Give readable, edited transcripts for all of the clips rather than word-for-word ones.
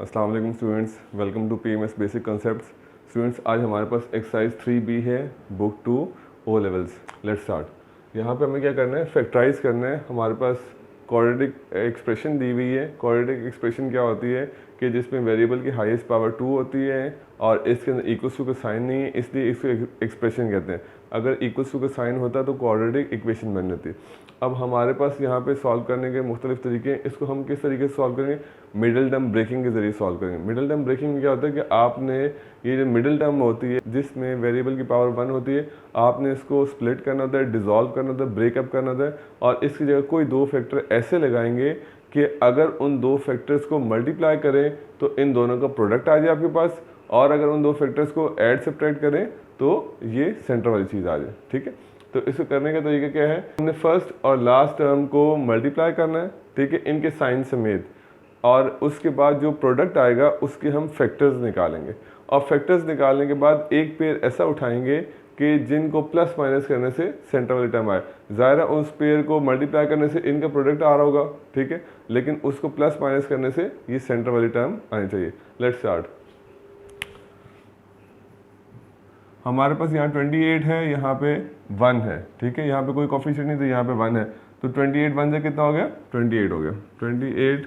अस्सलाम वालेकुम students, welcome to PMS basic concepts. Students, आज हमारे पास एक्सरसाइज 3B है, book 2 O levels. Let's start. यहाँ पे हमें क्या करना है, फैक्टराइज करना है। हमारे पास क्वाड्रेटिक एक्सप्रेशन दी हुई है। क्वाड्रेटिक एक्सप्रेशन क्या होती है कि जिसमें वेरिएबल की हाईएस्ट पावर 2 होती है और इसके अंदर इक्वल्स टू का साइन नहीं है, इसलिए इसको एक्सप्रेशन कहते हैं। अगर इक्वल्स टू का साइन होता तो क्वाड्रेटिक इक्वेशन बन जाती। अब हमारे पास यहाँ पे सॉल्व करने के मुख्तलिफ तरीके हैं। इसको हम किस तरीके से सॉल्व करेंगे, मिडिल टर्म ब्रेकिंग के ज़रिए सॉल्व करेंगे। मिडिल टर्म ब्रेकिंग में क्या होता है कि आपने ये जो मिडिल टर्म होती है जिसमें वेरिएबल की पावर 1 होती है, आपने इसको स्प्लिट करना होता है, डिज़ोल्व करना होता है, ब्रेकअप करना होता है और इसकी जगह कोई दो फैक्टर ऐसे लगाएंगे कि अगर उन दो फैक्टर्स को मल्टीप्लाई करें तो इन दोनों का प्रोडक्ट आ जाए आपके पास, और अगर उन दो फैक्टर्स को ऐड सब्ट्रैक्ट करें तो ये सेंटर वाली चीज़ आ जाए। ठीक है, तो इसको करने का तरीका क्या है, हमने फर्स्ट और लास्ट टर्म को मल्टीप्लाई करना है, ठीक है, इनके साइन समेत, और उसके बाद जो प्रोडक्ट आएगा उसके हम फैक्टर्स निकालेंगे। और फैक्टर्स निकालने के बाद एक पेयर ऐसा उठाएंगे कि जिनको प्लस माइनस करने से सेंटर वाली टर्म आए। ज़ाहिर उस पेयर को मल्टीप्लाई करने से इनका प्रोडक्ट आ रहा होगा, ठीक है, लेकिन उसको प्लस माइनस करने से ये सेंटर वाली टर्म आनी चाहिए। Let's start. हमारे पास यहाँ 28 है, यहाँ पे 1 है, ठीक है, यहाँ पे कोई कोफिशिएंट नहीं तो यहाँ पे 1 है, तो 28 1 से कितना हो गया, 28 हो गया। 28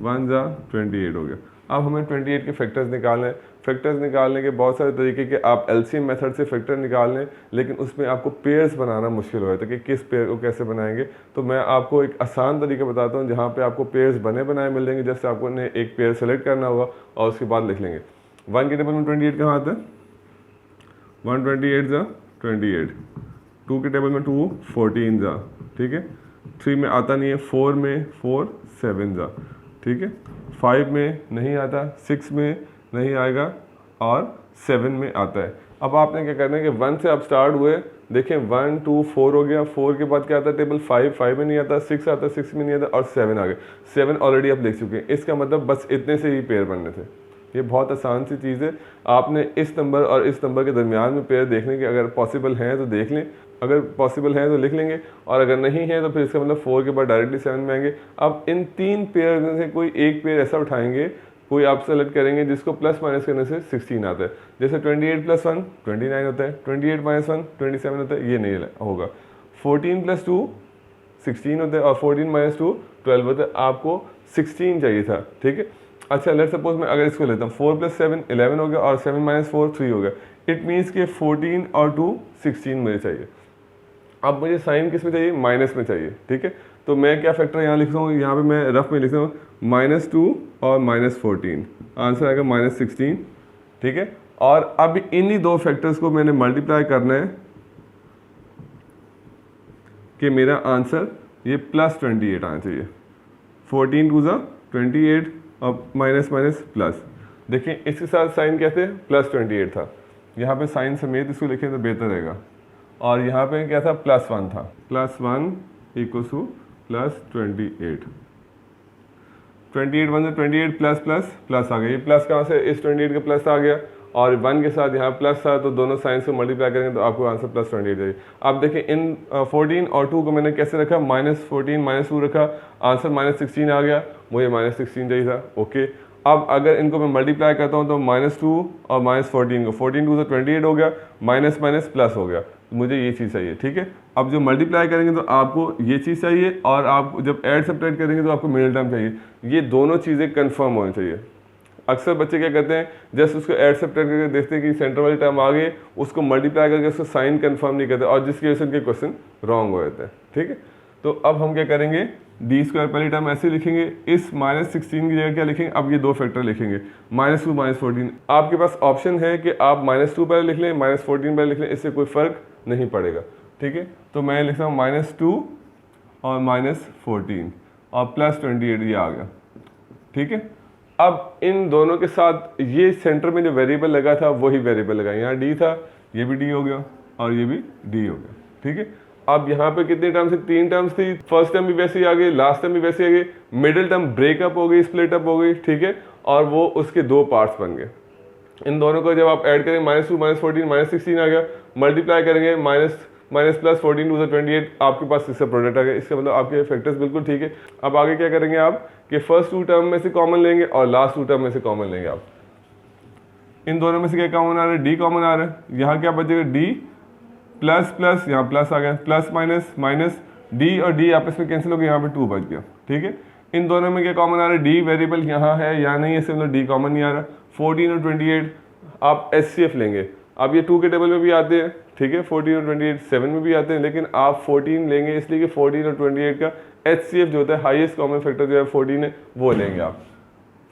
1 जा 28 हो गया। अब हमें 28 के फैक्टर्स निकालने हैं। फैक्टर्स निकालने के बहुत सारे तरीके के, आप एलसीएम मेथड से फैक्टर निकाल लें, लेकिन उसमें आपको पेयर्स बनाना मुश्किल हो जाता है कि किस पेयर को कैसे बनाएंगे। तो मैं आपको एक आसान तरीका बताता हूँ जहाँ पे आपको पेयर्स बने बनाए मिल जाएंगे। जैसे आपको ने एक पेयर सेलेक्ट करना होगा और उसके बाद लिख लेंगे 1 के टेबल में 28 कहाँ आता है, 128 जा 28, 2 के टेबल में 2 14 जा, ठीक है, 3 में आता नहीं है, 4 में 4 7 जा, ठीक है, 5 में नहीं आता, 6 में नहीं आएगा और 7 में आता है। अब आपने क्या करना है कि 1 से आप स्टार्ट हुए, देखें 1 2 4 हो गया, 4 के बाद क्या आता है टेबल 5 में नहीं आता, 6 आता, 6 में नहीं आता और 7 आ गया। 7 ऑलरेडी आप लिख चुके हैं। इसका मतलब बस इतने से ही पेयर बनने थे। ये बहुत आसान सी चीज़ है। आपने इस नंबर और इस नंबर के दरमियान में पेयर देखने के, अगर पॉसिबल हैं तो देख लें, अगर पॉसिबल है तो लिख लेंगे, और अगर नहीं है तो फिर इसका मतलब 4 के बाद डायरेक्टली 7 में आएंगे। अब इन तीन पेयर में से कोई एक पेयर ऐसा उठाएंगे, कोई आप सेलेक्ट करेंगे जिसको प्लस माइनस करने से 16 आता है। जैसे 28 + 1 29 होता है, 28 - 1 27 होता है, ये नहीं होगा। 14 + 2 16 होता है और 14 - 2 12 होता है। आपको 16 चाहिए था, ठीक है। अच्छा, लेट्स सपोज मैं अगर इसको लेता हूँ 4 + 7 11 हो गया और 7 - 4 3 हो गया। इट मीन्स के 14 और 2 16 मुझे चाहिए। अब मुझे साइन किस में चाहिए, माइनस में चाहिए, ठीक है। तो मैं क्या फैक्टर यहाँ लिखता हूँ, यहाँ पे मैं रफ में लिखता हूँ -2 और -14, आंसर आएगा -16, ठीक है। और अब इन्हीं दो फैक्टर्स को मैंने मल्टीप्लाई करना है कि मेरा आंसर ये +28 आना चाहिए। 14 2 ज़ा 28 और माइनस माइनस प्लस। देखिए इसके साथ साइन कैसे +28 था, यहाँ पे साइन समेत इसको लिखें तो बेहतर रहेगा। और यहाँ पे क्या था, +1 था, +1 = +28। 28 1 से 28 प्लस प्लस प्लस आ गया। ये प्लस कहाँ से, इस 28 का प्लस आ गया और 1 के साथ यहाँ प्लस था, तो दोनों साइंस को मल्टीप्लाई करेंगे तो आपको आंसर +28 चाहिए। अब देखिए इन 14 और 2 को मैंने कैसे रखा, -14 -2 रखा, आंसर -16 आ गया। मुझे -16 चाहिए था, ओके। अब अगर इनको मैं मल्टीप्लाई करता हूँ तो -2 और -14 को, 14 2 से 28 हो गया, माइनस माइनस प्लस हो गया, तो मुझे ये चीज़ चाहिए, ठीक है। अब जो मल्टीप्लाई करेंगे तो आपको ये चीज़ चाहिए, और आप जब ऐड सब्ट्रैक्ट करेंगे तो आपको मिडिल टर्म चाहिए। ये दोनों चीज़ें कंफर्म होनी चाहिए। अक्सर बच्चे क्या करते हैं, जस्ट उसको ऐड सब्ट्रैक्ट करके देखते हैं कि सेंटर वाली टर्म आ गई, उसको मल्टीप्लाई करके उसको साइन कंफर्म नहीं करते, और जिसकी वजह से उनके क्वेश्चन रॉन्ग हो जाते हैं, ठीक है। तो अब हम क्या करेंगे, d² पहली टर्म ऐसे लिखेंगे, इस -16 की जगह क्या लिखेंगे, अब ये दो फैक्टर लिखेंगे, -2 -14। आपके पास ऑप्शन है कि आप -2 पहले लिख लें, -14 पहले लिख लें, इससे कोई फ़र्क नहीं पड़ेगा, ठीक है। तो मैं लिखता हूँ -2 और -14 और +28 ये आ गया, ठीक है। अब इन दोनों के साथ ये सेंटर में जो वेरिएबल लगा था वही वेरिएबल लगा, यहाँ d था, ये भी d हो गया और ये भी d हो गया, ठीक है। अब यहाँ पे कितनी टर्म्स थी, 3 टर्म्स थी। फर्स्ट टर्म भी वैसे ही आ गई, लास्ट टर्म भी वैसे ही आ गई, मिडिल टर्म ब्रेकअप हो गई, स्प्लिट अप हो गई, ठीक है, और वो उसके दो पार्ट्स बन गए। इन दोनों को जब आप ऐड करेंगे, -2 -14 -16 आ गया, मल्टीप्लाई करेंगे माइनस प्लस 14 2 28, आपके पास इसका प्रोडक्ट आ गया। इसका मतलब आपके फैक्टर्स बिल्कुल ठीक है। अब आगे क्या करेंगे आप कि फर्स्ट 2 टर्म में से कॉमन लेंगे और लास्ट 2 टर्म में से कॉमन लेंगे। आप इन दोनों में से क्या कॉमन आ रहा है, डी कॉमन आ रहा है। यहाँ क्या बचेगा, डी प्लस प्लस, यहाँ प्लस आ गया, प्लस माइनस माइनस, डी और डी आपस में कैंसिल हो गया, यहाँ पे 2 बच गया। ठीक है, इन दोनों में क्या कॉमन आ रहा है, डी वेरिएबल यहाँ है या नहीं, इससे मतलब डी कॉमन नहीं आ रहा। 14 और 28 आप HCF लेंगे। अब ये 2 के टेबल में भी आते हैं, ठीक है, 14 और 28 7 में भी आते हैं, लेकिन आप 14 लेंगे इसलिए कि 14 और 28 का HCF जो होता है हाईएस्ट कॉमन फैक्टर जो है 14 है, वो लेंगे आप।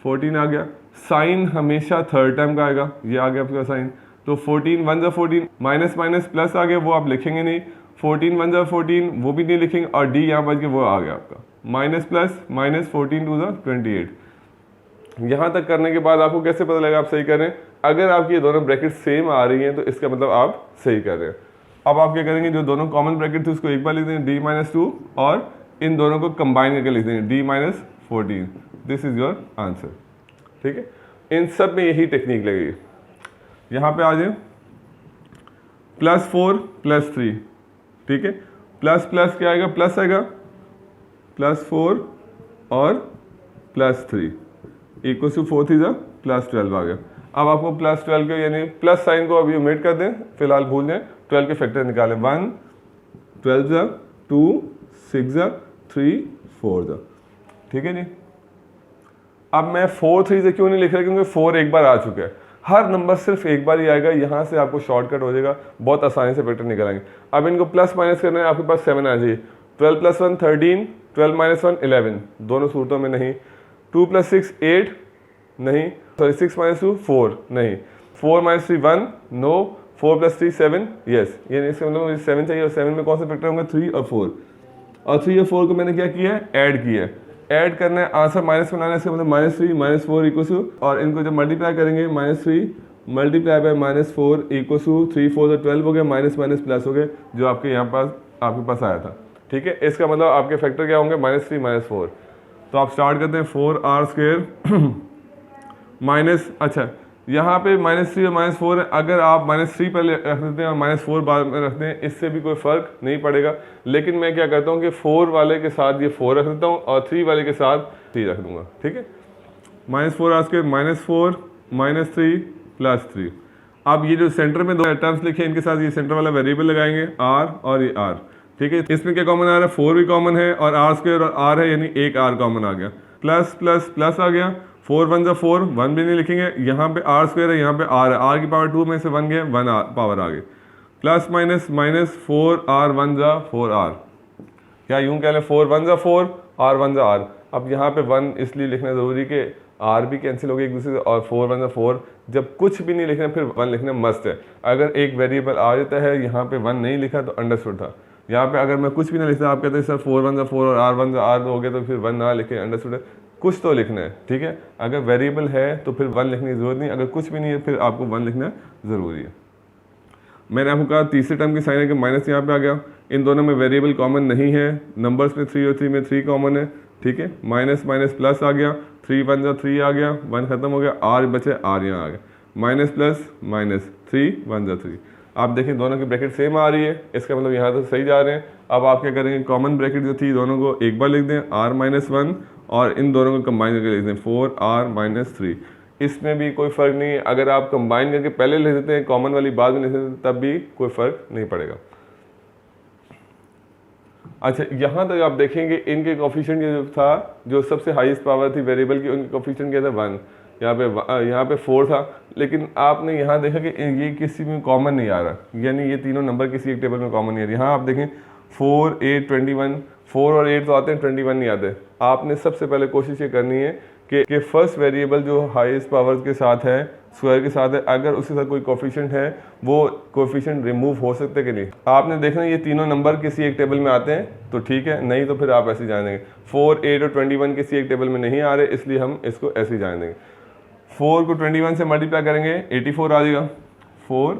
14 आ गया। साइन हमेशा थर्ड टर्म का आएगा, ये आ गया आपका साइन। तो 14 1 जा 14, माइनस माइनस प्लस आ गया, वो आप लिखेंगे नहीं। 14 1 जा 14, वो भी नहीं लिखेंगे, और डी यहाँ बच के वो आ गया आपका माइनस प्लस माइनस 14 2 जा 28। यहाँ तक करने के बाद आपको कैसे पता लगा आप सही कर रहे हैं? अगर आपकी ये दोनों ब्रैकेट सेम आ रही हैं तो इसका मतलब आप सही कर रहे हैं। अब आप क्या करेंगे, जो दोनों कॉमन ब्रैकेट थे उसको एक बार लिख देंगे d-2 और इन दोनों को कंबाइन करके लिख देंगे d-14। This is your answer. ठीक है, इन सब में यही टेक्निक लगेगी। यहाँ पे आ जाए +4 +3, ठीक है, प्लस प्लस क्या आएगा, प्लस आएगा, +4 और +3 इक्वल टू 4 3 +12 आ गया। अब आपको +12 के यानी प्लस साइन को अभी ओमिट कर दें, फिलहाल भूल जाएं, 12 के फैक्टर निकालें। 1 12 2 6 3 4। ठीक है जी। अब मैं 4 3 से क्यों नहीं लिख रहा, क्योंकि 4 एक बार आ चुका है। हर नंबर सिर्फ एक बार ही आएगा, यहाँ से आपको शॉर्टकट हो जाएगा, बहुत आसानी से फैक्टर निकालेंगे। अब इनको प्लस माइनस करना है, आपके पास 7 आ जाइए। 12 + 1 13, 12 - 1 11, दोनों सूरतों में नहीं। 2 + 6 8 नहीं, सॉरी 6 - 2 4 नहीं, 4 - 3 1 नो, 4 + 3 7 यस। ये इसका मतलब मुझे 7 चाहिए, और 7 में कौन से फैक्टर होंगे, 3 और 4। और 3 और 4 को मैंने क्या किया है, ऐड किया है। ऐड करना है, आंसर माइनस बनाना है, इसका मतलब -3 - 4 इक्वल टू, और इनको जब मल्टीप्लाई करेंगे -3 मल्टीप्लाई बाय -4 इक्वल टू 3 4 12 हो गया, माइनस माइनस प्लस हो गए, जो आपके यहाँ पास आपके पास आया था। ठीक है, इसका मतलब आपके फैक्टर क्या होंगे, -3 - 4। तो आप स्टार्ट करते हैं 4r² माइनस, अच्छा यहाँ पे -3 और -4 है। अगर आप -3 पहले रख देते हैं और -4 बाद में रखते हैं, इससे भी कोई फ़र्क नहीं पड़ेगा। लेकिन मैं क्या करता हूँ कि 4 वाले के साथ ये 4 रख देता हूँ और 3 वाले के साथ 3 रख दूँगा। ठीक है, -4r² -4 -3 +3। अब ये जो सेंटर में 2 टर्म्स लिखे हैं, इनके साथ ये सेंटर वाला वेरिएबल लगाएंगे r और ये r। ठीक है, इसमें क्या कॉमन आ रहा है, 4 भी कॉमन है और r² और r है, यानी एक r कॉमन आ गया। प्लस प्लस प्लस आ गया, 4 1 जा 4, 1 भी नहीं लिखेंगे, यहाँ पे r² है, यहाँ पे r है, r की पावर 2 में से 1 गया, 1 पावर आ गई। प्लस माइनस माइनस 4r 1 जा 4r, क्या यूँ कह लें, 4 1 जा 4 r 1 जा r। अब यहाँ पे 1 इसलिए लिखना ज़रूरी कि r भी कैंसिल हो गया एक दूसरे से, और 4 1 जा 4, जब कुछ भी नहीं लिखना फिर 1 लिखना मस्त है। अगर एक वेरिएबल आ जाता है, यहाँ पे 1 नहीं लिखा तो अंडरस्टूड था। यहाँ पे अगर मैं कुछ भी नहीं लिखता, आप कहते हैं सर 4 1 जा 4 और r 1 जा r हो गया, तो फिर 1 ना लिखे, अंडरस्टूड है, कुछ तो लिखना है। ठीक है, अगर वेरिएबल है तो फिर 1 लिखने की ज़रूरत नहीं, अगर कुछ भी नहीं है फिर आपको 1 लिखना ज़रूरी है। मैंने आपको कहा तीसरे टर्म की साइन है कि माइनस यहाँ पे आ गया। इन दोनों में वेरिएबल कॉमन नहीं है, नंबर्स में 3 और 3 में 3 कॉमन है। ठीक है, माइनस माइनस प्लस आ गया, 3 1 जा 3 आ गया, 1 खत्म हो गया, r बचे, r यहाँ आ गया, माइनस प्लस माइनस 3 1 जा 3। आप देखें दोनों की ब्रैकेट सेम आ रही है, इसका मतलब यहाँ तो सही जा रहे हैं। अब आप क्या करेंगे, कॉमन ब्रैकेट जो थी दोनों को एक बार लिख दें, r - 1, और इन दोनों को कंबाइन करके लिख दें 4r - 3। इसमें भी कोई फ़र्क नहीं है, अगर आप कंबाइन करके पहले लिख देते हैं, कॉमन वाली बाद में लिख देते हैं, तब भी कोई फ़र्क नहीं पड़ेगा। अच्छा, यहाँ तक आप देखेंगे इनके कोफिशिएंट जो था, जो सबसे हाईएस्ट पावर थी वेरिएबल की, उनकी कोफिशिएंट क्या था, 1। यहाँ पे 4 था, लेकिन आपने यहाँ देखा कि ये किसी में कॉमन नहीं आ रहा, यानी ये तीनों नंबर किसी एक टेबल में कॉमन नहीं आ रही। यहाँ आप देखें 4 8 21, 4 और 8 तो आते हैं, 21 नहीं आते। आपने सबसे पहले कोशिश ये करनी है कि फर्स्ट वेरिएबल जो हाईएस्ट पावर के साथ है, स्क्वायर के साथ है, अगर उसके साथ कोई कोफिशिएंट है, वो कोफिशिएंट रिमूव हो सकते कि नहीं। आपने देखना ये तीनों नंबर किसी एक टेबल में आते हैं तो ठीक है, नहीं तो फिर आप ऐसे जान देंगे। 4 8 और 21 किसी एक टेबल में नहीं आ रहे, इसलिए हम इसको ऐसे ही जान देंगे। 4 को 21 से मल्टीप्लाई करेंगे, 84 आ जाएगा, 4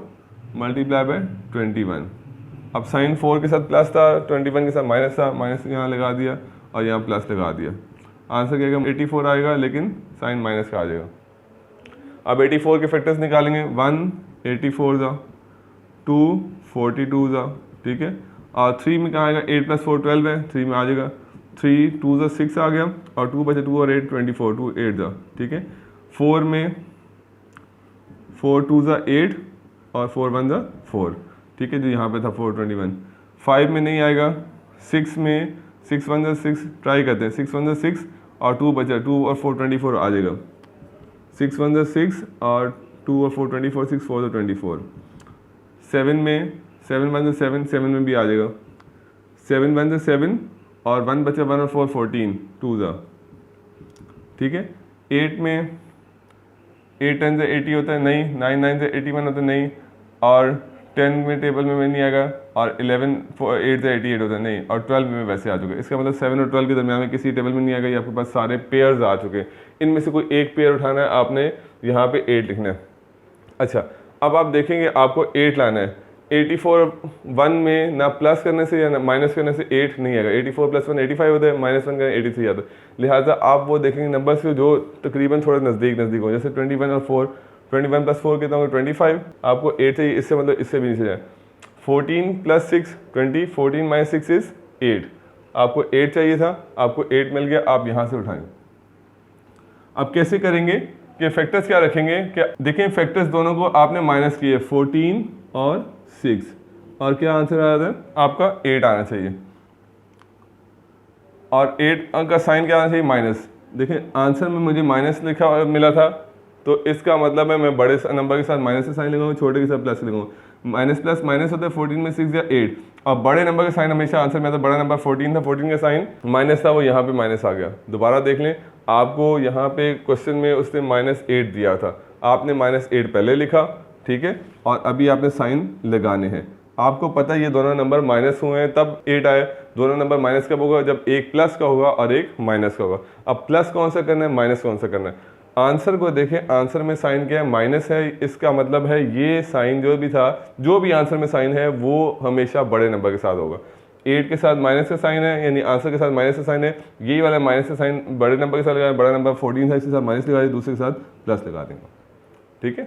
मल्टीप्लाई बाय 21। अब साइन 4 के साथ प्लस था, 21 के साथ माइनस था, माइनस यहाँ लगा दिया और यहाँ प्लस लगा दिया, आंसर क्या 84 आएगा, लेकिन साइन माइनस का आ जाएगा। अब 84 के फैक्टर्स निकालेंगे, 1 84 जा, 2 42 जा, ठीक है। और 3 में कहाँ आएगा, 8 + 4 12 है, 3 में आ जाएगा। 3 2 ज़ा 6 आ गया और 2 बचे 2 और 8 24, 2 8 ज़ा, ठीक है। 4 में 4 2 ज़ा 8 और 4 1 ज़ा 4, ठीक है, जो यहाँ पे था 4 21। 5 में नहीं आएगा। 6 में 6 1 ज़ा 6, ट्राई करते हैं, 6 1 ज़ा 6 और 2 बचा, 2 और 4 24 आ जाएगा। 6 1 ज़ा 6 और 2 और 4 24, 6 4 ज़ा 24। 7 में 7 1 ज़ा 7, 7 में भी आ जाएगा। 7 1 ज़ा 7 और 1 बचा, 1 और 4 14, 2 ज़ा, ठीक है। 8 में 8 10 से 80 होता है, नहीं। 9 9 से 81 होता है, नहीं। और 10 में टेबल में नहीं आएगा। और 11 8 से 88 होता है, नहीं। और 12 में वैसे आ चुके हैं। इसका मतलब 7 और 12 के दरमियान में किसी टेबल में नहीं आएगा। ये आपके पास सारे पेयर्स आ चुके हैं। इनमें से कोई एक पेयर उठाना है, आपने यहाँ पे 8 लिखना है। अच्छा, अब आप देखेंगे आपको 8 लाना है। 84 1 में ना प्लस करने से या ना माइनस करने से 8 नहीं आएगा। 84 + 1 85 होता है, -1 करें 83 आता है। लिहाजा आप वो देखेंगे नंबर से जो तकरीबन थोड़े नज़दीक हो, जैसे 21 और 4, 21 + 4 कितना होगा 25। आपको 8 चाहिए, इससे मतलब इससे भी नीचे जाए। 14 + 6 20, 14 - 6 इज 8। आपको 8 चाहिए था, आपको 8 मिल गया, आप यहाँ से उठाएंगे। अब कैसे करेंगे कि फैक्टर्स क्या रखेंगे, क्या देखें, फैक्टर्स दोनों को आपने माइनस किए, 14 और 6, और क्या आंसर आ रहा है आपका 8 आना चाहिए। और 8 अंक का साइन क्या आना चाहिए, माइनस। देखें आंसर में मुझे माइनस लिखा मिला था, तो इसका मतलब है मैं बड़े नंबर के साथ माइनस का साइन लगाऊंगा, छोटे के साथ प्लस लिखूंगा। माइनस प्लस माइनस होता है, 14 में 6 या 8। और बड़े नंबर का साइन हमेशा आंसर में आता है। बड़ा नंबर 14 था, 14 का साइन माइनस था, वो यहाँ पे माइनस आ गया। दोबारा देख लें, आपको यहाँ पे क्वेश्चन में उसने -8 दिया था, आपने -8 पहले लिखा, ठीक है। और अभी आपने साइन लगाने हैं। आपको पता है ये दोनों नंबर माइनस हुए हैं तब 8 आए। दोनों नंबर माइनस कब होगा, जब एक प्लस का होगा और एक माइनस का होगा। अब प्लस कौन सा करना है, माइनस कौन सा करना है। आंसर को देखें, आंसर में साइन क्या है, माइनस है। इसका मतलब है ये साइन जो भी था, जो भी आंसर में साइन है, वो हमेशा बड़े नंबर के साथ होगा। 8 के साथ माइनस का साइन है, यानी आंसर के साथ माइनस का साइन है। यही वाला माइनस का साइन बड़े नंबर के साथ लगाए, बड़ा नंबर 14 था, इसके साथ माइनस लगा दें, दूसरे के साथ प्लस लगा देंगे, ठीक है।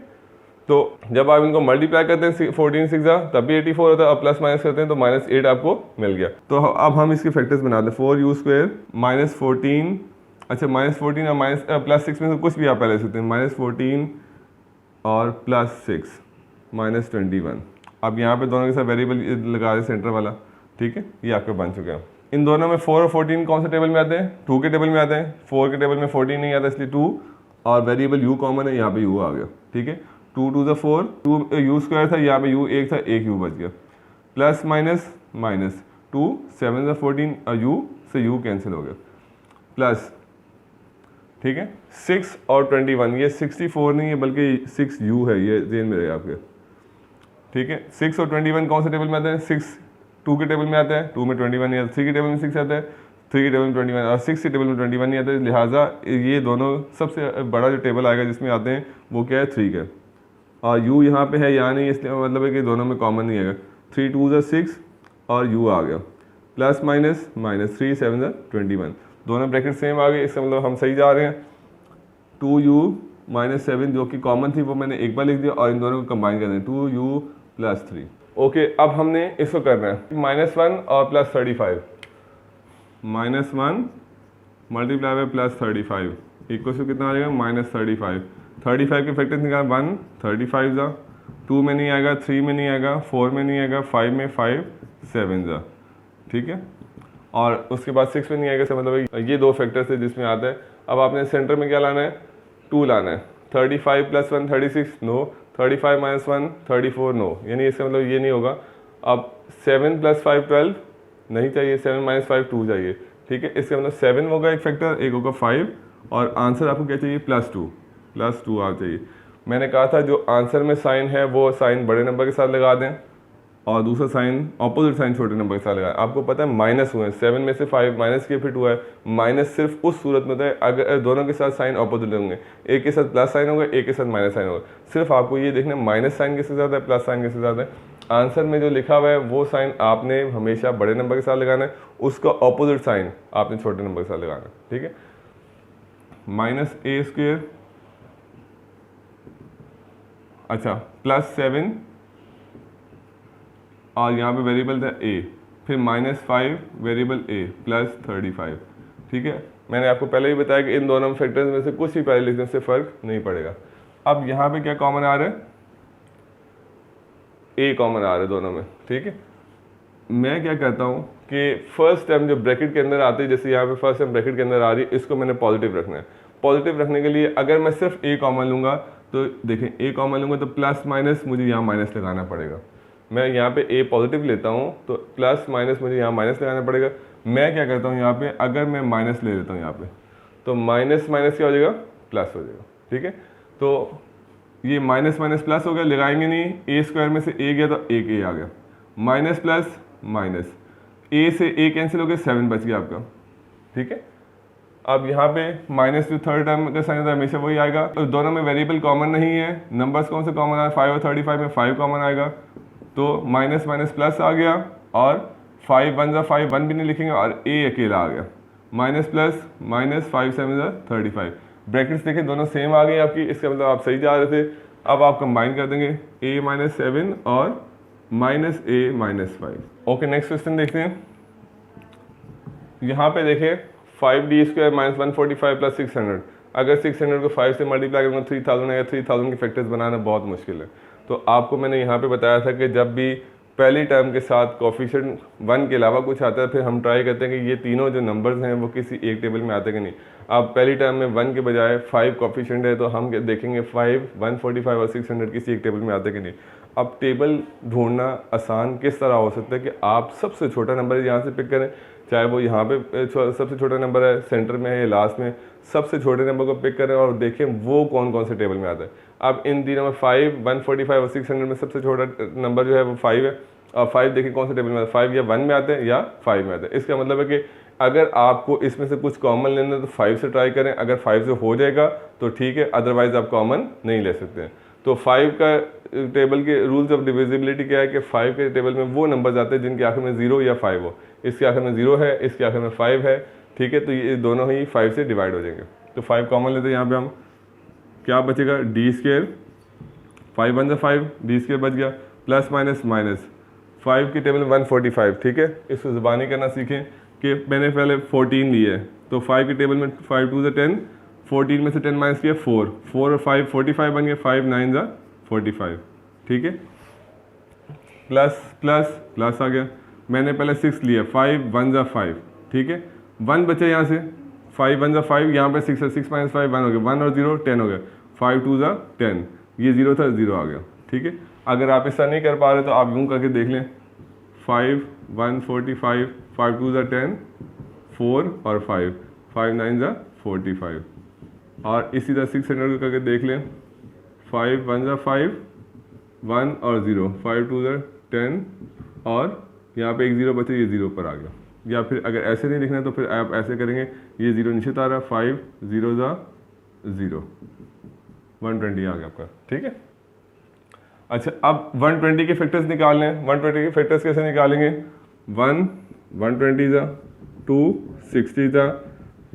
तो जब आप इनको मल्टीप्लाई करते हैं 14 6 तब भी 84 होता है, और प्लस माइनस करते हैं तो -8 आपको मिल गया। तो अब हम इसके फैक्टर्स बना दें। 4u² -14, अच्छा -14 और +6 में से कुछ भी आप पहले सकते हैं। -14 और +6 -21। अब यहाँ पे दोनों के साथ वेरिएबल लगा दें सेंटर वाला, ठीक है। ये आपके बन चुके हैं। इन दोनों में 4 और 14 कौन से टेबल में आते हैं, 2 के टेबल में आते हैं। 4 के टेबल में 14 नहीं आता, इसलिए 2, और वेरिएबल u कॉमन है, यहाँ पे u आ गया, ठीक है। 2 2 ज़ा 4, 2 u² था, यहाँ पे u 1 था, 1 u बच गया। प्लस माइनस माइनस 2 7 ज़ा 14 और u से u कैंसिल हो गया, प्लस, ठीक है। 6 और 21, ये 64 नहीं है बल्कि 6u है, ये जेन में रहेगा आपके, ठीक है। 6 और 21 कौन से टेबल में आते हैं, 6 2 के टेबल में आता है, 2 में 21 नहीं आता। 3 के टेबल में 6 आता है, 3 के टेबल में 21, और 6 के टेबल में 21 नहीं आता है। लिहाजा ये दोनों सबसे बड़ा जो टेबल आएगा जिसमें आते हैं वो क्या है, 3 का। और u यहाँ पे है, यहाँ नहीं, इसलिए मतलब है कि दोनों में कॉमन नहीं आएगा। 3 2 ज़ा 6 और u आ गया, प्लस माइनस माइनस 3 7 ज़ा 21, दोनों ब्रैकेट सेम आ गए, इसका मतलब हम सही जा रहे हैं। 2u - 7 जो कि कॉमन थी वो मैंने एक बार लिख दिया, और इन दोनों को कंबाइन कर दें, 2u + 3। ओके, अब हमने इसको करना है -1 और +35। -1 मल्टीप्लाई बाय +35 इक्वल टू कितना आ जाएगा, -35। 35 के फैक्टर्स निकाल, 1 35 ज़ा, 2 में नहीं आएगा, 3 में नहीं आएगा, 4 में नहीं आएगा, 5 में 5 7 ज़ा, ठीक है। और उसके बाद 6 में नहीं आएगा, मतलब ये दो फैक्टर्स है जिसमें आता है। अब आपने सेंटर में क्या लाना है, 2 लाना है। 35 + 1 36, नो। 35 - 1 34, नो। यानी इसका मतलब ये नहीं होगा। अब 7 + 5 12 नहीं चाहिए, 7 - 5 2 चाहिए, ठीक है। इसका मतलब 7 होगा एक फैक्टर, एक होगा 5, और आंसर आपको क्या चाहिए, +2 आ चाहिए। मैंने कहा था जो आंसर में साइन है वो साइन बड़े नंबर के साथ लगा दें, और दूसरा साइन अपोजिट साइन छोटे नंबर के साथ लगाएं। आपको पता है माइनस हुए हैं, 7 में से 5 माइनस किए, फिर 2 है। माइनस सिर्फ उस सूरत में होता है अगर दोनों के साथ साइन अपोजिट होंगे, एक के साथ प्लस साइन होगा, एक के साथ माइनस साइन होगा। सिर्फ आपको ये देखना माइनस साइन किसके साथ है, प्लस साइन किसके साथ है। आंसर में जो लिखा हुआ है वो साइन आपने हमेशा बड़े नंबर के साथ लगाना है, उसका अपोजिट साइन आपने छोटे नंबर के साथ लगाना है, ठीक है। -a², अच्छा, +7 और यहाँ पे वेरिएबल था a, फिर -5 वेरिएबल a प्लस 35। ठीक है, मैंने आपको पहले ही बताया कि इन दोनों फैक्टर्स में से कुछ भी पहले लिखने से फ़र्क नहीं पड़ेगा। अब यहाँ पे क्या कॉमन आ रहा है, a कॉमन आ रहा है दोनों में। ठीक है, मैं क्या करता हूँ कि फर्स्ट टर्म जो ब्रैकेट के अंदर आती है, जैसे यहाँ पे फर्स्ट टर्म ब्रैकेट के अंदर आ रही है, इसको मैंने पॉजिटिव रखना है। पॉजिटिव रखने के लिए अगर मैं सिर्फ a कॉमन लूँगा तो देखें a कॉमन लूँगा तो प्लस माइनस मुझे यहाँ माइनस लगाना पड़ेगा। मैं यहाँ पे a पॉजिटिव लेता हूँ तो प्लस माइनस मुझे यहाँ माइनस लगाना पड़ेगा। मैं क्या करता हूँ यहाँ पे, अगर मैं माइनस ले लेता हूँ यहाँ पे तो माइनस माइनस क्या हो जाएगा, प्लस हो जाएगा। ठीक है, तो ये माइनस माइनस प्लस हो गया, लगाएंगे नहीं, a स्क्वायर में से a गया तो एक a आ गया, माइनस प्लस माइनस, a से a कैंसिल हो गया, 7 बच गया आपका। ठीक है, अब यहाँ पे माइनस जो थर्ड टर्म का साइन था हमेशा वही आएगा। तो दोनों में वेरिएबल कॉमन नहीं है, नंबर्स कौन से कॉमन आए, 5 और 35 में 5 कॉमन आएगा, तो माइनस माइनस प्लस आ गया, और 5 1 जा 5, 1 भी नहीं लिखेंगे, और a अकेला आ गया, माइनस प्लस माइनस 5 7 जा 35। ब्रैकेट्स देखें दोनों सेम आ गई आपकी, इसका मतलब आप सही जा रहे थे। अब आप कंबाइन कर देंगे a माइनस 7 और minus a minus 5। Okay, next question देखते हैं। यहाँ पे देखें 5d स्क्वायर माइनस 145 प्लस 600, अगर 600 को 5 से मल्टीप्लाई करूँगा 3000 है, 3000 के फैक्टर्स बनाना बहुत मुश्किल है। तो आपको मैंने यहाँ पे बताया था कि जब भी पहली टर्म के साथ कोफिशिएंट 1 के अलावा कुछ आता है, फिर हम ट्राई करते हैं कि ये तीनों जो नंबर्स हैं वो किसी एक टेबल में आते कि नहीं। अब पहली टर्म में 1 के बजाय 5 कोफिशिएंट है तो हम देखेंगे 5, 145 और 600 किसी एक टेबल में आते कि नहीं। अब टेबल ढूंढना आसान किस तरह हो सकता है कि आप सबसे छोटा नंबर यहाँ से पिक करें, चाहे वो यहाँ पे सबसे छोटा नंबर है, सेंटर में है या लास्ट में, सबसे छोटे नंबर को पिक करें और देखें वो कौन कौन से टेबल में आता है। अब इन तीनों में 5, 145 और 600 में सबसे छोटा नंबर जो है वो 5 है, और 5 देखिए कौन से टेबल में आता है, 5 या 1 में आते हैं या 5 में आते हैं। इसका मतलब है कि अगर आपको इसमें से कुछ कॉमन लेना है तो 5 से ट्राई करें, अगर 5 से हो जाएगा तो ठीक है, अदरवाइज आप कॉमन नहीं ले सकते हैं। तो 5 का टेबल के रूल्स ऑफ डिविजिबिलिटी क्या है कि 5 के टेबल में वो नंबर आते हैं जिनके आखिर में 0 या 5 हो। इसके आखिर में 0 है, इसके आखिर में 5 है। ठीक है, तो ये दोनों ही 5 से डिवाइड हो जाएंगे। तो 5 कॉमन लेते हैं, यहाँ पे हम क्या बचेगा, डी स्क्वायर, 5 1 5, डी स्क्वायर बच गया, प्लस माइनस माइनस 5 के टेबल में 145। ठीक है, इसको ज़ुबानी करना सीखें कि मैंने पहले 14 लिए है, तो 5 के टेबल में 5 2 10, 14 में से 10 माइनस किया 4, 4 और 5 45 बन गया, 5 9 जा 45। ठीक है, प्लस प्लस प्लस आ गया, मैंने पहले 6 लिया, 5 1 जा 5। ठीक है, 1 बचे यहाँ से, 5 1 जा 5, यहाँ पे 6 है, 6 माइनस 5 1 हो गया, 1 और 0 10 हो गया, 5 2 जा 10, ये 0 था 0 आ गया। ठीक है, अगर आप ऐसा नहीं कर पा रहे तो आप यूँ करके देख लें, 5 1 45, 5 2 जा 10, 4 और 5, 5 9 जा 45, और इसी तरह 600 करके देख लें, 5 1 जा 5, 1 और 0, 5 2 जा 10, और यहाँ पे एक 0 बचे, ये 0 पर आ गया। या फिर अगर ऐसे नहीं लिखना है तो फिर आप ऐसे करेंगे, ये 0 नीचे आ रहा, 5 0 जा 0, 120 आ गया आपका। ठीक है, अच्छा अब 120 के फैक्टर्स निकालने हैं। 120 के फैक्टर्स कैसे निकालेंगे, 1 120 जा, 2 60 जा,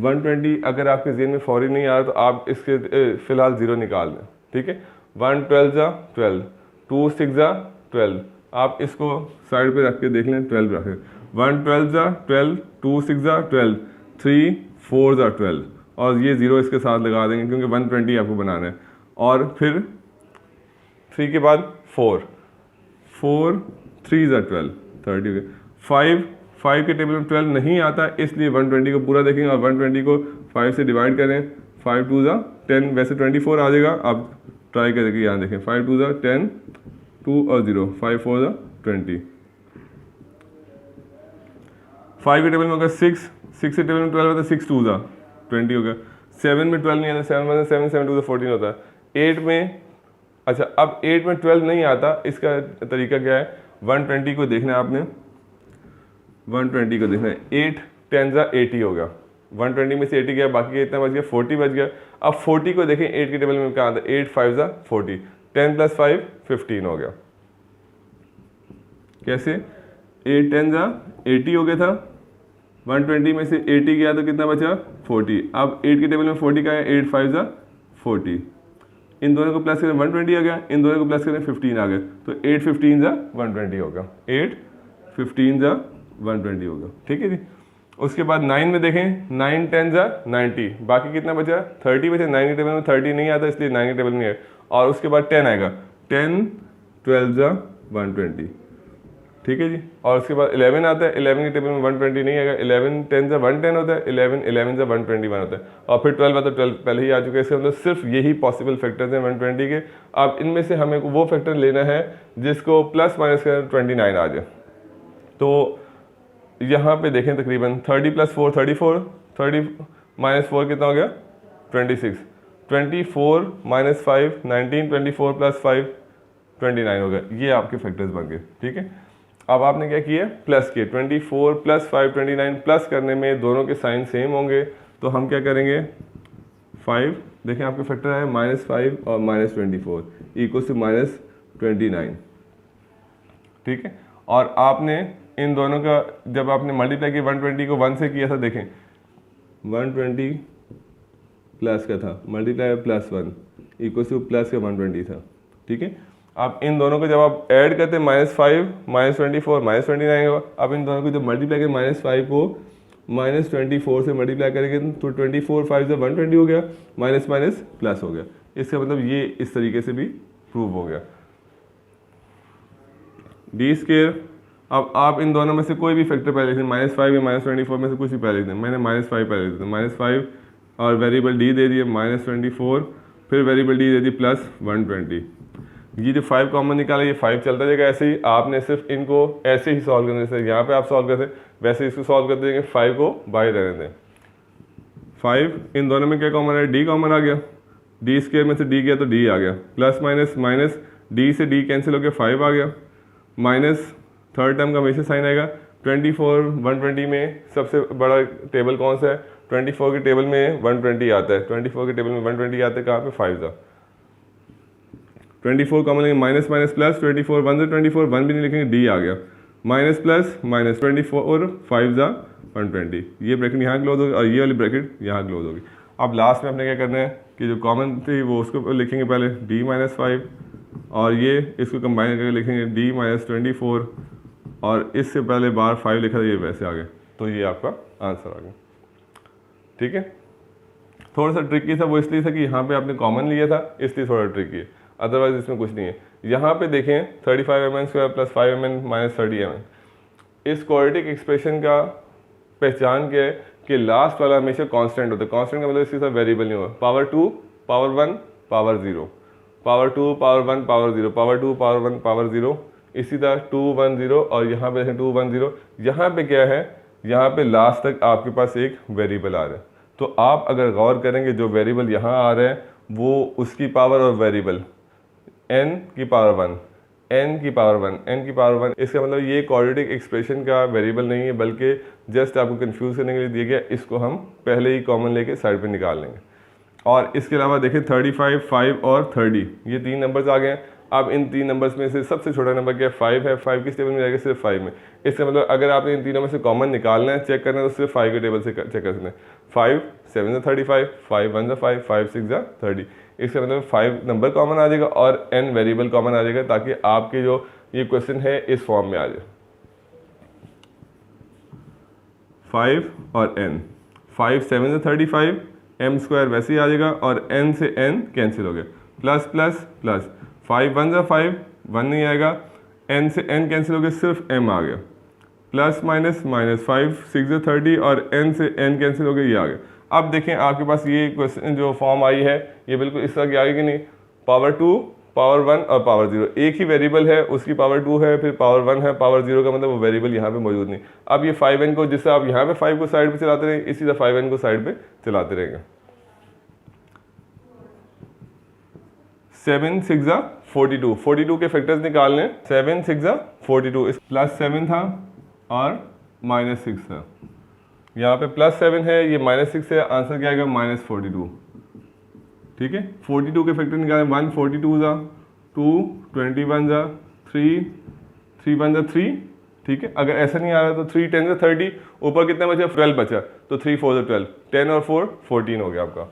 120 अगर आपके जेहन में फौरी नहीं आ रहा तो आप इसके फिलहाल 0 निकाल दें। ठीक है, 1 12 जा 12, 2 6 जा 12, आप इसको साइड पे रख के देख लें, 12 रखें, 1 12 जा 12, 2 6 जा 12, 3 4 जा 12, और ये 0 इसके साथ लगा देंगे क्योंकि 120 आपको बनाना है। और फिर 3 के बाद 4 4 3 जा 12, 30 हो गया। 5 के टेबल में 12 नहीं आता, इसलिए 120 को पूरा देखेंगे और 120 को 5 से डिवाइड करें, 5 2 जा 10, वैसे 24 आ जाएगा, आप ट्राई करके यहाँ देखें, 5 2 जा 10, 2 और 0, 5 4 जा 20। 5 के टेबल में होगा 6 के टेबल में 12 होता है, 6 2 जा 20 हो गया। 7 में 12 नहीं आता, 7 7 2 14 होता है। 8 में, अच्छा अब 8 में 12 नहीं आता, इसका तरीका क्या है, 120 को देखना है आपने, 120 को देखना है, 8 10 जा 80 हो गया, 120 में से 80 गया, बाकी कितना बच गया, 40 बच गया। अब 40 को देखें 8 के टेबल में क्या आता है, 8 5 जा 40, 10 + 5 15 हो गया। कैसे, 8 10 जा 80 हो गया था, 120 में से 80 गया तो कितना बचा, 40। अब 8 के टेबल में 40 का है, 8 5 जा 40, इन दोनों को प्लस करें 120 आ गया, इन दोनों को प्लस करें 15 आ गया, तो 8 15 जा 120 होगा, 8 15 जा 120 होगा। ठीक है जी। उसके बाद 9 में देखें, 9 10 जा 90, बाकी कितना बचा 30 बचा। 9 के टेबल में 30 नहीं आता इसलिए 9 के टेबल में है। और उसके बाद 10 आएगा, 10 12 जा 120। ठीक है जी। और उसके बाद 11 आता है, 11 के टेबल में 120 नहीं आएगा, 11 10 जा 110 होता है, 11 11 जा 121 होता है। और फिर 12 आता है, 12 पहले ही आ चुके हैं। इसका मतलब सिर्फ यही पॉसिबल फैक्टर्स हैं 120 के। अब इनमें से हमें वो फैक्टर लेना है जिसको प्लस माइनस कर 29 आ जाए। तो यहाँ पे देखें तकरीबन 30 + 4 34, 30 - 4 कितना हो गया 26, 24 - 5 19, 24 + 5 29 हो गया। ये आपके फैक्टर्स बन गए। ठीक है। अब आपने क्या किया, प्लस किए, 24 + 5 29। प्लस करने में दोनों के साइन सेम होंगे, तो हम क्या करेंगे 5, देखें आपके फैक्टर है -5 और -24 = -29। ठीक है। और आपने इन दोनों का जब आपने मल्टीप्लाई किया 120 को 1 से किया था, देखें 120 प्लस का था, मल्टीप्लाई +1 = प्लस का 120 था। ठीक है। अब इन दोनों को जब आप ऐड करते हैं -5 -24 -29 होगा। अब इन दोनों को जब मल्टीप्लाई करें -5 को -24 से मल्टीप्लाई करेंगे तो 24 5 से 120 हो गया, माइनस माइनस प्लस हो गया। इसका मतलब ये इस तरीके से भी प्रूव हो गया। d²। अब आप इन दोनों में से कोई भी फैक्टर पहले लिखें, -5 या -24 में से कुछ भी पहले लिख दें। मैंने -5 पहले लिख दिया, -5 और वेरिएबल d दे दिए -24, फिर वेरिएबल d दे दी +120। ये जो 5 कॉमन निकाला, ये 5 चलता जाएगा ऐसे ही। आपने सिर्फ इनको ऐसे ही सॉल्व करना है, जैसे यहाँ पे आप सॉल्व करते वैसे इसको सॉल्व कर देंगे। 5 को बाहर रहने दें। 5 इन दोनों में क्या कॉमन है, d कॉमन आ गया, d² में से d गया तो d आ गया, प्लस माइनस माइनस d से d कैंसिल हो गया, 5 आ गया, माइनस थर्ड टर्म का हमेशा साइन आएगा। 24 120 में सबसे बड़ा टेबल कौन सा है, 24 के टेबल में 120 आता है, 24 के टेबल में 120 आता है, कहाँ पे 5 था। 24 कॉमन लेंगे, माइनस माइनस प्लस, 24 1 से 24 1 भी नहीं लिखेंगे, d आ गया, माइनस प्लस माइनस 24 5 जा 120। ये ब्रैकेट यहाँ क्लोज होगी और ये वाली ब्रैकेट यहाँ क्लोज होगी। अब लास्ट में अपने क्या करना है कि जो कॉमन थी वो उसको लिखेंगे पहले, d - 5 और ये इसको कंबाइन करके लिखेंगे d - 24 और इससे पहले बार 5 लिखा था, ये वैसे आ गया, तो ये आपका आंसर आ गया। ठीक है। थोड़ा सा ट्रिकी था वो इसलिए था कि यहाँ पे आपने कॉमन लिया था, इसलिए थोड़ा ट्रिकी है, अदरवाइज इसमें कुछ नहीं है। यहाँ पे देखें 35 mn² + 5 mn - 30 mn। इस क्वाड्रेटिक एक्सप्रेशन का पहचान क्या है कि लास्ट वाला हमेशा कांस्टेंट होता है। कांस्टेंट का मतलब इसके साथ वेरिएबल नहीं होगा। Power 2 power 1 power 0, power 2 power 1 power 0, power 2 power 1 power 0, इसी तरह 2 1 0 और यहाँ पे देखें 2 1 0। यहाँ पे क्या है, यहाँ पे लास्ट तक आपके पास एक वेरिएबल आ रहा है। तो आप अगर गौर करेंगे जो वेरिएबल यहाँ आ रहा है वो उसकी पावर और वेरिएबल n की पावर 1 n की पावर 1 n की पावर 1, इसका मतलब ये क्वाड्रेटिक एक्सप्रेशन का वेरिएबल नहीं है बल्कि जस्ट आपको कंफ्यूज करने के लिए दिया गया। इसको हम पहले ही कॉमन लेके साइड पे निकाल लेंगे। और इसके अलावा देखें 35 5 और 30 ये 3 नंबर्स आ गए हैं। अब इन 3 नंबर्स में से सबसे छोटा नंबर क्या है, 5 है। 5 किस टेबल में जाएगा, सिर्फ 5 में। इसका मतलब अगर आपने इन तीनों में से कॉमन निकालना है, चेक करना है, तो सिर्फ 5 के टेबल से चेक कर सकते हैं। 5 7 जा 35, 5 1 जा 5, 5 6 जा 30। इसका मतलब 5 नंबर कॉमन आ जाएगा और n वेरिएबल कॉमन आ जाएगा, ताकि आपके जो ये क्वेश्चन है इस फॉर्म में आ जाए। 5 और n, 5 7 जा 35, m² वैसे ही आ जाएगा और n से n कैंसिल हो गया, प्लस प्लस प्लस, 5 1 जा 5 1 नहीं आएगा, n से n कैंसिल हो गया, सिर्फ m आ गया, प्लस माइनस माइनस, 5 6 जा 30 और n से n कैंसिल हो गया, ये आ गया। अब देखें आपके पास ये क्वेश्चन जो फॉर्म आई है ये बिल्कुल इस तरह की आएगी नहीं, पावर 2 पावर 1 और पावर 0, एक ही वेरिएबल है, उसकी पावर 2 है, फिर पावर 1 है, पावर 0 का मतलब वो वेरिएबल यहाँ पे मौजूद नहीं। अब ये 5n को जिससे आप यहाँ पे 5 को साइड पे चलाते रहेंगे, इसी तरह 5n को साइड पे चलाते रहेंगे। 7 6 जा 42, 42 के फैक्टर्स निकालने, 7 6 जा 42, प्लस 7 था और माइनस 6 था, यहाँ पे प्लस 7 है, ये माइनस 6 है, आंसर क्या आएगा -42। ठीक है। 42 के फैक्टर निकालें, 1 42 जा 2, 21 जा 3, 3 1 जा 3। ठीक है। अगर ऐसा नहीं आ रहा तो 3 10 जा 30, ऊपर कितना बचा, 12 बचा, तो 3 4 जा 12, 10 और 4 14 हो गया आपका।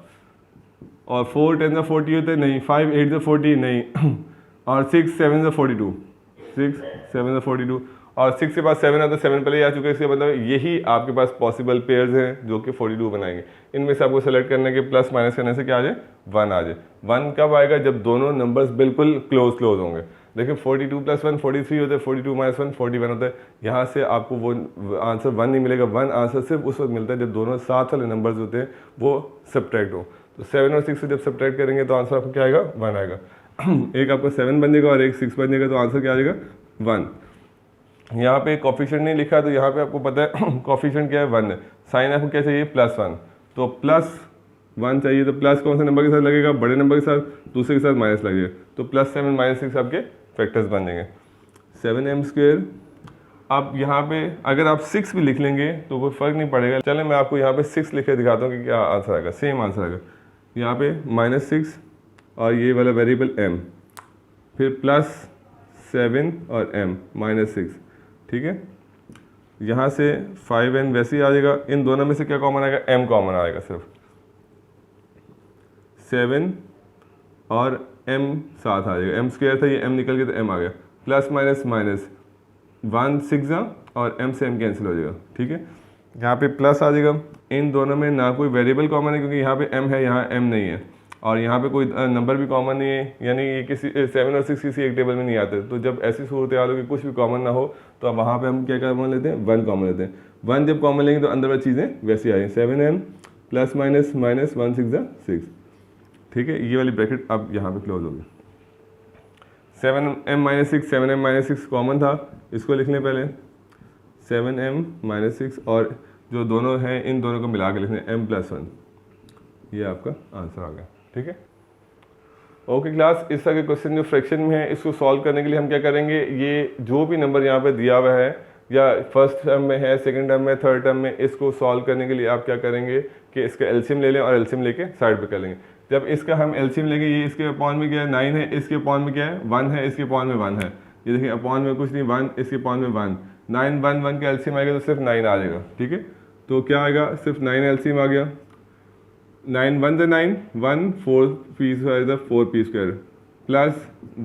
और 4 10 40 होते नहीं, 5 8 40 नहीं और 6 7 42, 6 7 42 और 6 के पास 7 आता है, 7 पहले ही आ चुके हैं, इसका मतलब यही आपके पास पॉसिबल पेयर्स हैं जो कि 42 बनाएंगे। इनमें से आपको सेलेक्ट करने के प्लस माइनस करने से क्या आ जाए, 1 आ जाए। 1 कब आएगा, जब दोनों नंबर्स बिल्कुल क्लोज होंगे। देखिए 42 + 1 43 होता है, 42 - 1 41 होता है। यहाँ से आपको वो आंसर 1 नहीं मिलेगा। 1 आंसर सिर्फ उस वक्त मिलता है जब दोनों साथ वाले नंबर्स होते हैं वो सब्ट्रैक्ट हो। तो 7 और 6 से जब सब्ट्रैक्ट करेंगे तो आंसर आपको क्या आएगा, 1 आएगा। एक आपका 7 बन जाएगा और एक 6 बन जाएगा, तो आंसर क्या आ जाएगा, 1। यहाँ पे कॉफिशिएंट नहीं लिखा, तो यहाँ पे आपको पता है कॉफिशिएंट क्या है, 1 है। साइन आपको क्या चाहिए, +1, तो +1 चाहिए। तो प्लस कौन से नंबर के साथ लगेगा, बड़े नंबर के साथ, दूसरे के साथ माइनस लगेगा। तो +7 - 6 आपके फैक्टर्स बन जाएंगे। 7m²। अब यहाँ पे अगर आप 6 भी लिख लेंगे तो कोई फ़र्क नहीं पड़ेगा। चलें मैं आपको यहाँ पे 6 लिख के दिखाता हूँ कि क्या आंसर आएगा। सेम आंसर आएगा। यहाँ पे -6 और ये वाला वेरिएबल m, फिर +7 और m -6, ठीक है। यहाँ से 5n वैसे ही आ जाएगा। इन दोनों में से क्या कॉमन आएगा, m कॉमन आएगा सिर्फ। 7 और m साथ आ जाएगा, m² था, ये m निकल के तो m आ गया। प्लस माइनस माइनस 1 6 और m से m कैंसिल हो जाएगा, ठीक है। यहाँ पे प्लस आ जाएगा। इन दोनों में ना कोई वेरिएबल कॉमन है क्योंकि यहाँ पे m है, यहाँ m नहीं है, और यहाँ पे कोई नंबर भी कॉमन नहीं है, यानी ये किसी 7 और 6 किसी एक टेबल में नहीं आते। तो जब ऐसी सूरत हाल हो कि कुछ भी कॉमन ना हो तो अब वहाँ पे हम क्या कॉमन लेते हैं, 1 कॉमन लेते हैं। 1 जब कॉमन लेंगे तो अंदर वाली चीज़ें वैसी आ जाएंगी। 7m प्लस माइनस माइनस 1 6 6, ठीक है। ये वाली ब्रैकेट अब यहाँ पे क्लोज होगी। 7m - 6, 7m - 6 कॉमन था, इसको लिख लें पहले। 7m - 6 और जो दोनों हैं इन दोनों को मिला के लिखने m + 1, ये आपका आंसर आ गया, ठीक है। ओके क्लास, इस तरह के क्वेश्चन जो फ्रैक्शन में है इसको सॉल्व करने के लिए हम क्या करेंगे, ये जो भी नंबर यहाँ पे दिया हुआ है या फर्स्ट टर्म में है, सेकंड टर्म में, थर्ड टर्म में, इसको सॉल्व करने के लिए आप क्या करेंगे कि इसका एलसीएम ले लें और एलसीएम लेके साइड पे कर लेंगे। जब इसका हम एलसीएम लेंगे, ये इसके अपॉन में क्या है, 9 है, इसके अपॉन में क्या है, 1 है, इसके अपॉन में 1 है। ये देखिए अपॉन में कुछ नहीं, 1, इसके अपॉन में 1, 9 1 1 का एलसीएम आएगा तो सिर्फ 9 आ जाएगा, ठीक है। तो क्या आएगा, सिर्फ 9 एलसीएम आ गया। 9 1 = 9, 1 4 p² 4p² प्लस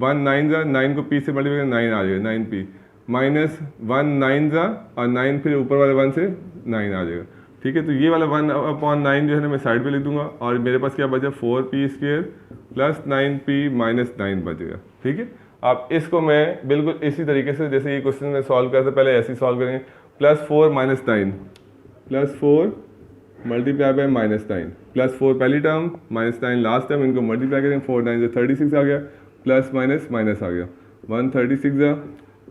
1 9 9 को p से मल्टीप्लाई 9 आ जाएगा, 9p माइनस 1 9 और 9 फिर ऊपर वाले 1 से 9 आ जाएगा, ठीक है। तो ये वाला 1/9 जो है ना मैं साइड पे लिख दूंगा और मेरे पास क्या बचा, 4p² प्लस 9p माइनस 9 बचेगा, ठीक है। अब इसको मैं बिल्कुल इसी तरीके से जैसे ये क्वेश्चन में सॉल्व करते पहले ऐसे ही सॉल्व करेंगे। +4 - 9 +4 मल्टीप्लाई बाय -9 +4 पहली टर्म -9 लास्ट टर्म, इनको मल्टीप्लाई करेंगे। 4 9 से 36 आ गया, प्लस माइनस माइनस आ गया। 1 36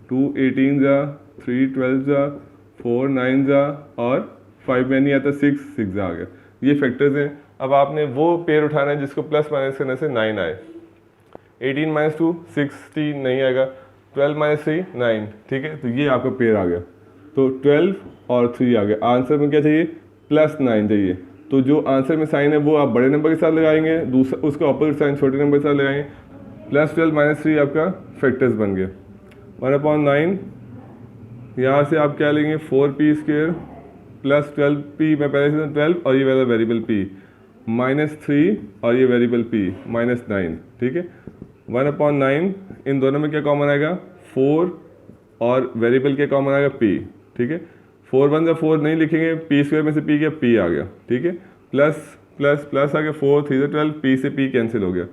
2 18 3 12 4 9 और 5 में नहीं आता, 6 6 आ गया। ये फैक्टर्स हैं। अब आपने वो पेयर उठाना है जिसको प्लस माइनस करने से 9 आए। 18 - 2 16 नहीं आएगा, 12 - 3 9, ठीक है। तो ये आपका पेयर आ गया। तो 12 और 3 आ गया। आंसर में क्या चाहिए, +9 चाहिए। तो जो आंसर में साइन है वो आप बड़े नंबर के साथ लगाएंगे, दूसरा उसका ऑपोजिट साइन छोटे नंबर के साथ लगाएंगे। +12 - 3 आपका फैक्टर्स बन गया। 1/9 यहाँ से आप क्या लेंगे, 4p² प्लस 12p, मैं पहले से 12 और ये वाला वेरिएबल p -3 और ये वेरिएबल p -9, ठीक है। 1/9 इन दोनों में क्या कॉमन आएगा, 4 और वेरिएबल क्या कॉमन आएगा, p, ठीक है। 4 1 4 नहीं लिखेंगे, p² में से p गया, p आ गया, ठीक है। प्लस प्लस प्लस आ गया, 4 3 12, p से p कैंसिल हो गया।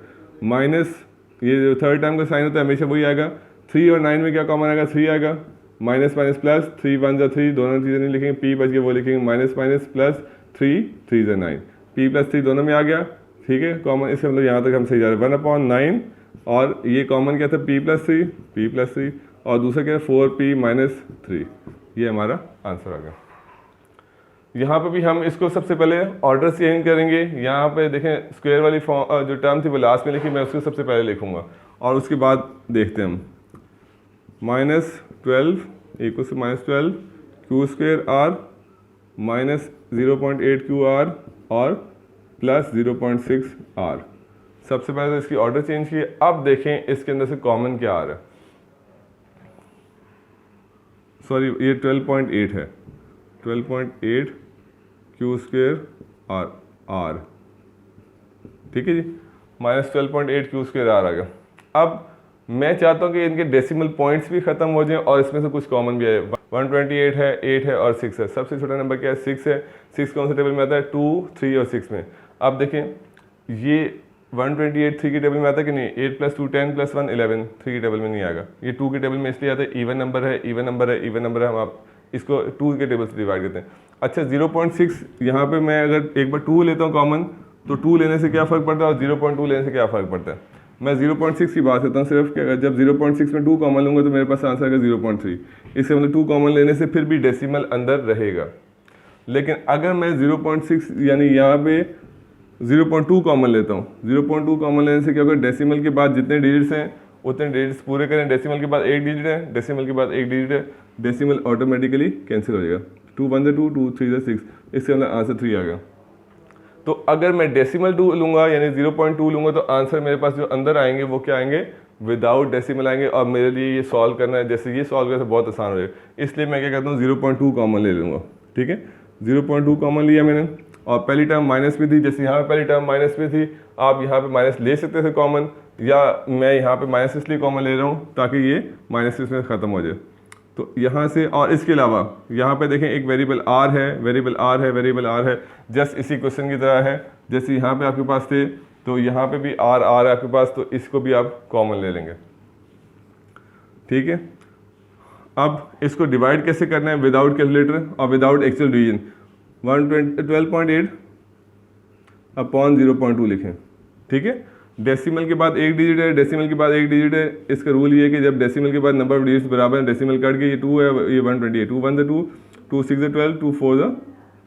माइनस ये जो थर्ड टाइम का साइन होता है हमेशा वही आएगा। 3 और 9 में क्या कॉमन आएगा, 3 आएगा। माइनस माइनस प्लस, 3 1 3, दोनों चीज़ें नहीं लिखेंगे, p बच गया वो लिखेंगे। माइनस माइनस प्लस 3 3 9, p + 3 दोनों में आ गया, ठीक है। कॉमन इसका मतलब यहाँ तक हम सही जा रहे हैं। 1/9 और ये कॉमन क्या था, p + 3 और दूसरा क्या है 4p - 3, ये हमारा आंसर आ गया। यहाँ पे भी हम इसको सबसे पहले ऑर्डर चेंज करेंगे। यहाँ पे देखें स्क्वायर वाली फॉर्म जो टर्म थी वो लास्ट में लिखी, मैं उसको सबसे पहले लिखूँगा और उसके बाद देखते हैं हम। -12 = -12 q² r -0.8 QR और प्लस 0.6 R। सबसे पहले तो इसकी ऑर्डर चेंज की। अब देखें इसके अंदर से कॉमन क्या आ रहा है, सॉरी ये 12.8 है, 12.8 q² r, ठीक है जी, -12.8 क्यू स्क्वायर आर आ गया। अब मैं चाहता हूँ कि इनके डेसिमल पॉइंट्स भी ख़त्म हो जाएं और इसमें से कुछ कॉमन भी आए। 128 है, 8 है और 6 है। सबसे छोटा नंबर क्या है? 6 है। 6 कौन से टेबल में आता है? 2, 3 और 6 में। अब देखें ये 128 3 के टेबल में आता है कि नहीं? 8 + 2 10 + 1 11 3 के टेबल में नहीं आएगा। ये 2 के टेबल में इसलिए आता है इवन नंबर है, इवन नंबर है, इवन नंबर है। हम आप इसको 2 के टेबल से डिवाइड करते हैं। अच्छा 0.6 यहाँ पे मैं अगर एक बार 2 लेता हूँ कॉमन, तो 2 लेने से क्या फ़र्क पड़ता है और 0.2 लेने से क्या फ़र्क पड़ता है? मैं 0.6 की बात करता हूँ सिर्फ कि अगर जब 0.6 में 2 कॉमन लूँगा तो मेरे पास आंसर आएगा 0.3। इससे मतलब 2 कॉमन लेने से फिर भी डेसिमल अंदर रहेगा। लेकिन अगर मैं 0.6 यानी यहाँ पे 0.2 कॉमन लेता हूँ, 0.2 कॉमन लेने से क्या होगा? डेसिमल के बाद जितने डिजिट्स हैं उतने डिजिट्स पूरे करें। डेसिमल के बाद एक डिजिट है, डेसिमल के बाद एक डिजिट है, डेसिमल ऑटोमेटिकली कैंसिल हो जाएगा। 2 1 2 2 3 6, इससे अंदर आंसर 3 आ गया। तो अगर मैं डेसिमल 2 लूँगा यानी 0.2 लूँगा तो आंसर मेरे पास जो अंदर आएंगे वो क्या आएंगे? विदाउट डेसिमल आएंगे। और मेरे लिए ये सॉल्व करना है, जैसे ये सॉल्व करना तो बहुत आसान हो जाएगा। इसलिए मैं क्या करता हूँ 0.2 कॉमन ले लूँगा। ठीक है, 0.2 कॉमन लिया मैंने और पहली टर्म माइनस में थी, जैसे यहाँ पे पहली टर्म माइनस में थी, आप यहाँ पे माइनस ले सकते थे कॉमन, या मैं यहाँ पे माइनस इसलिए कॉमन ले रहा हूँ ताकि ये माइनस इसमें ख़त्म हो जाए। तो यहाँ से और इसके अलावा यहाँ पे देखें एक वेरिएबल आर है, वेरिएबल आर है, वेरिएबल आर है, जस्ट इसी क्वेश्चन की तरह है। जैसे यहाँ पे आपके पास थे तो यहाँ पे भी आर आर है आपके पास, तो इसको भी आप कॉमन ले लेंगे। ठीक है, अब इसको डिवाइड कैसे करना है? विदाउट कैलकुलेटर और विदाउट एक्चुअल डिवीजन। 12.8 अपॉन 0.2 लिखें। ठीक है, डेसिमल के बाद एक डिजिट है, डेसिमल के बाद एक डिजिट है। इसका रूल ये है कि जब डेसिमल के बाद नंबर ऑफ डिजिट्स बराबर है, डेसिमल काट के ये 2 है, ये 128, 2 1 2, 2 6 12, 2 4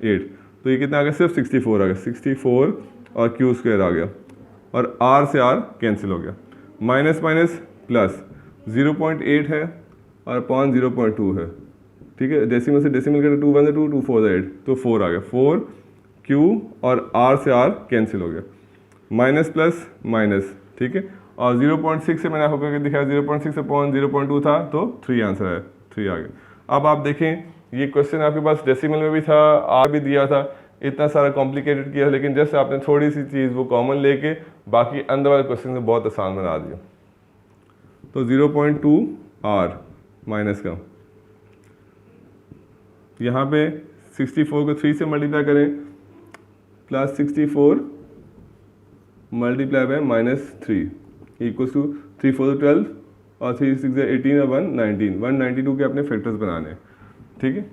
8, तो ये कितना आ गया? सिर्फ 64 आ गया। 64 और क्यू स्क्वायर आ गया और आर से आर कैंसिल हो गया। माइनस माइनस प्लस 0.8 है और अपॉन 0.2 है। ठीक है, डेसिमल से डेसिमल कटे 2 1 2, 2 4 8, तो 4 आ गया। 4 क्यू और आर से आर कैंसिल हो गया। माइनस प्लस माइनस, ठीक है, और 0.6 से मैंने आपको करके दिखाया 0.6 अपॉन 0.2 था तो 3 आंसर है, 3 आ गया। अब आप देखें ये क्वेश्चन आपके पास डेसिमल में भी था, आर भी दिया था, इतना सारा कॉम्प्लिकेटेड किया, लेकिन जस्ट आपने थोड़ी सी चीज़ वो कॉमन लेके बाकी अंदर वाले क्वेश्चन को बहुत आसान बना दिया। तो 0.2 आर माइनस का, यहाँ पे 64 को 3 से मल्टीप्लाई करें, plus 64 multiply by -3 equals to 3 4 12 और 3 6 18 और 1 192 के अपने फैक्टर्स बनाने हैं। ठीक है,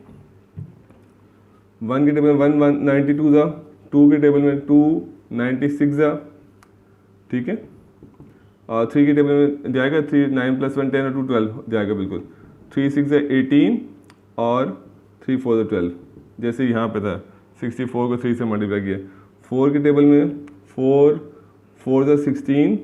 1 के टेबल में 192 था, 2 के टेबल में 296 था। ठीक है, और 3 के टेबल में जाएगा 3 9 + 1 10 और 2 12 जाएगा बिल्कुल। 3 6 18 और 3 4 12, जैसे यहाँ पे था 64 को 3 से मल्टीप्लाई किया। 4 के टेबल में 4 4 16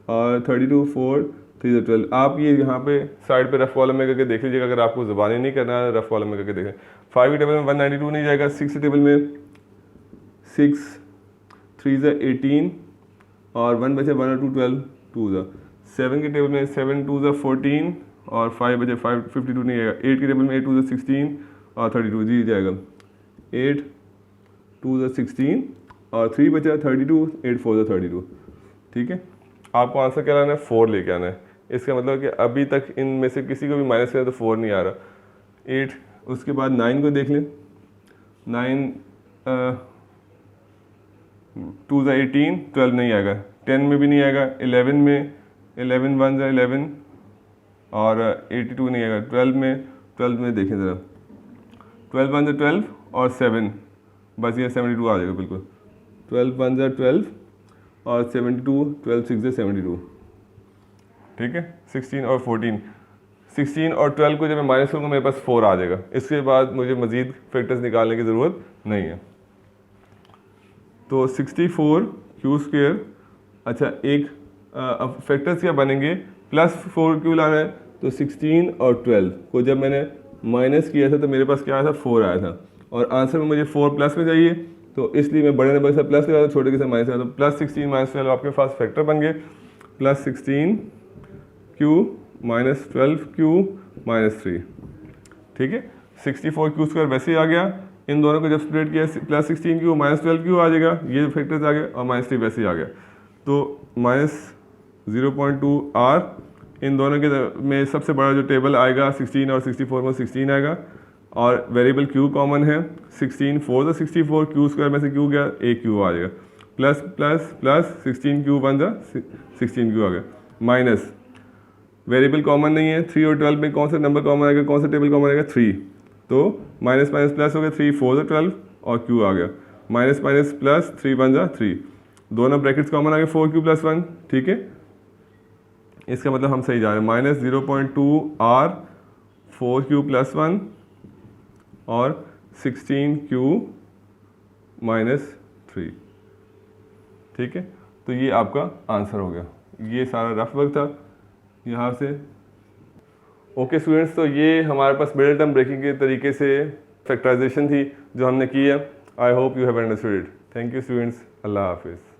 और 32 4 3 12। आप ये यहाँ पे साइड पे रफ कॉलम में करके देख लीजिएगा, अगर आपको ज़बानी नहीं करना है रफ कॉलम में करके देखें। 5 के टेबल में 192 नहीं जाएगा। 6 के टेबल में 6 3 18 और 1 बचे 1 और 2 12 2 7 के टेबल में 7 2 14 और 5 बचे 5 52 नहीं आएगा। 8 के टेबल में 8 2 16 और 32 जी जाएगा। 8 2 16 और 3 बचा 32, 8 4 32। ठीक है, आपको आंसर क्या लाना है? 4 लेके आना है। इसका मतलब कि अभी तक इनमें से किसी को भी माइनस करें तो 4 नहीं आ रहा। 8, उसके बाद 9 को देख लें। 9 2 18, 12 नहीं आएगा। 10 में भी नहीं आएगा। 11 में 11 1 11 और 82 नहीं आएगा। 12 में देखें ज़रा, 12 1 12 और 7 बस ये 72 आ जाएगा बिल्कुल। 12 1 12 और 72, 12 6 72। ठीक है, 16 और 14, 16 और 12 को जब मैं माइनस करूँगा मेरे पास 4 आ जाएगा। इसके बाद मुझे मज़ीद फैक्टर्स निकालने की ज़रूरत नहीं है। तो 64 क्यू स्क्वायर, अच्छा एक अब फैक्टर्स क्या बनेंगे? +4 क्यू लाना है, तो 16 और 12 को जब मैंने माइनस किया था तो मेरे पास क्या आया था? 4 आया था, और आंसर में मुझे 4 प्लस में चाहिए, तो इसलिए मैं बड़े नंबर से प्लस लगा, छोटे के साथ माइनस लगा, तो +16 -12 आपके पास फैक्टर बन गए। +16 क्यू -12 क्यू -3। ठीक है, 64 क्यू स्क्वायर वैसे ही आ गया। इन दोनों को जब स्प्लिट किया +16 क्यू -12 क्यू आ जाएगा, ये फैक्टर्स आ गए, और -3 वैसे ही आ गया। तो -0.2 R, इन दोनों के में सबसे बड़ा जो टेबल आएगा 16 और 64 में 16 आएगा, और वेरिएबल Q कॉमन है, 16 4 तो 64, Q स्क्वायर में से Q गया, एक Q आ जाएगा, प्लस प्लस प्लस 16Q बन जा 16Q आ गया, माइनस वेरिएबल कॉमन नहीं है, 3 और 12 में कौन सा नंबर कॉमन आएगा, कौन सा टेबल कॉमन आएगा, 3, तो माइनस माइनस प्लस हो गया, 3 4 12 और Q आ गया, माइनस माइनस प्लस 3 बन जा 3, दोनों ब्रैकेट्स कॉमन आ गए 4Q + 1, ठीक है। इसका मतलब हम सही जा रहे हैं, -0.2 R 4Q + 1 और 16Q - 3, ठीक है। तो ये आपका आंसर हो गया, ये सारा रफ वर्क था यहाँ से। ओके स्टूडेंट्स, तो ये हमारे पास मिडिल टर्म ब्रेकिंग के तरीके से फैक्टराइजेशन थी जो हमने की है। I hope you have understood it. Thank you students, अल्लाह हाफिज़।